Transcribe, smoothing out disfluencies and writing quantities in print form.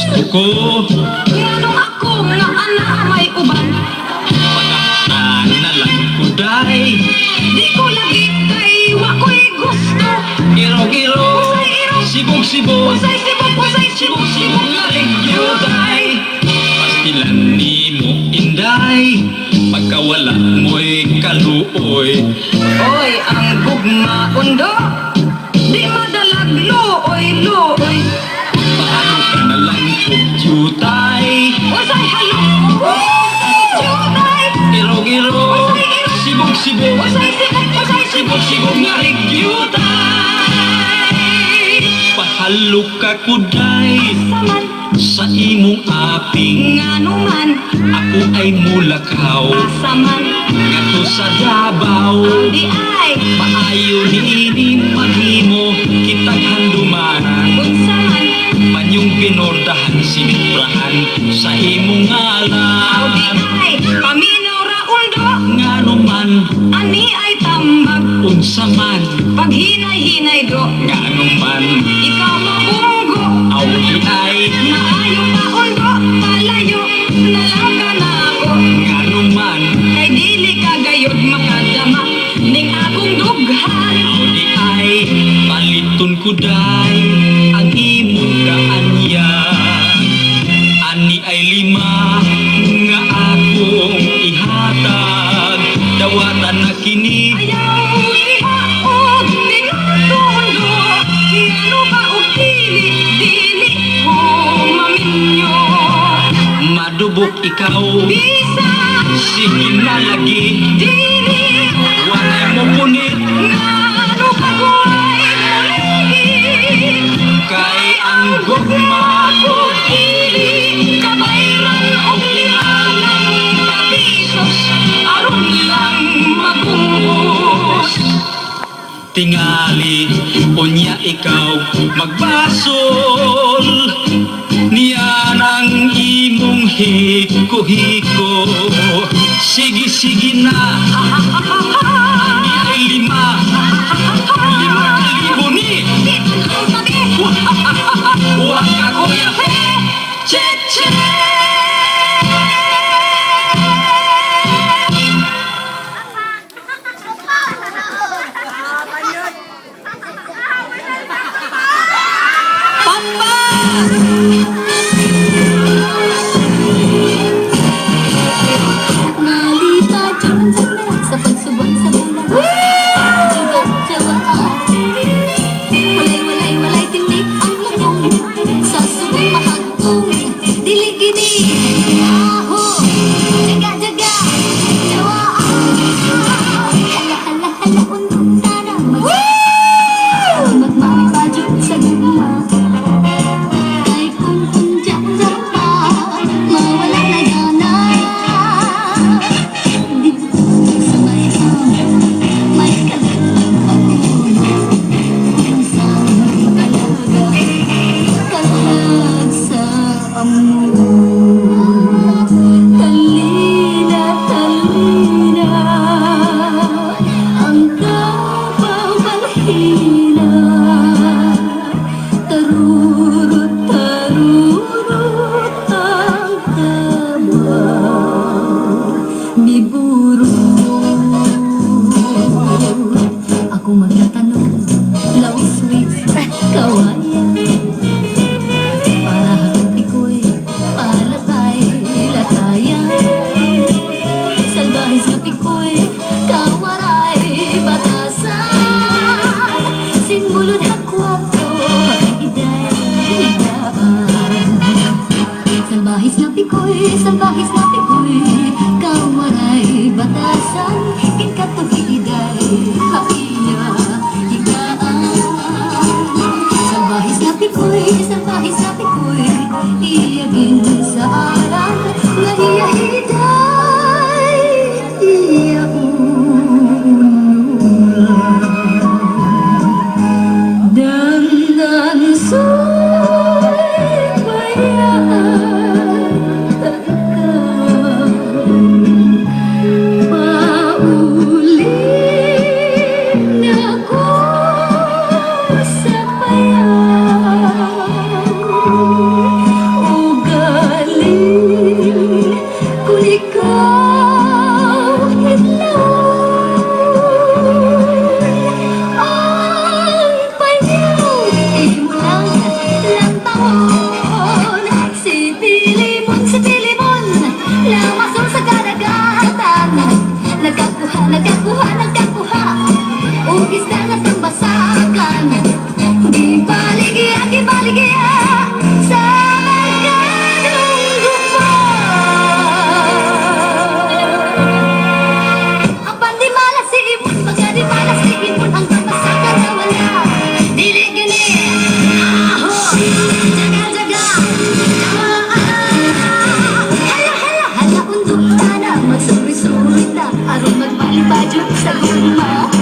gusto ko. Nganong ako nga ana may uban. Pagkaan na lang ko day. Di ko lagi kay wa ko'y gusto. Iro-iro, sibog-sibog, Usay sibog nga ligyoday. Pastilan ni mo inday, pagkawala mo'y kaluoy. Oy, ang gugma undo. Di madalag looy. Paano ka na lang kukyutay? Usay halo. Jutay. Iro-iro, sibog-sibog, Usay sibog-sibog nga ligyutay. Pahalo ka kuday Saman sa imong aping. nganuman. Ako ay mulakaw Asaman ngato sa Davao. di ay Maayo ni maghimo kitag handumanan. unsaman. Manyong pinordahan siniprahan sa imong Di ngalan. ay paminaw ra undo. Nganuman, Ani ay tambag. unsa man, Paghinay-hinay do. nganuman, Ikaw mabunggo. awli ay Maayo pa undo. Palayo na lang ka na ako. nganuman, Kay dili ka gayod makadama ning akong dughan. awli ay paliton ko day ang imong kaanya. Ani ay lima nga akong ihatag, dawatan na kini. Ayaw ihaog pinatundo. Ngano ba og dili ko maminyo. Madubok ikaw, Bisa sige na lagi, dili wala mo punit. ngano ba ko'y muligid. Kay ang gugma ko Dili kabayran og limanang kapisos aron lang magumbos. tingali, unya ikaw magbasol. Niya ng imong hiko-hiko, sige-sige na. Ani ay lima kalibo ni. Huwag ka kuya, che-che. Nalipad sa pagsubok sa bulan. Walay tinik ang lubong sa subong mahal. dyan sa gugma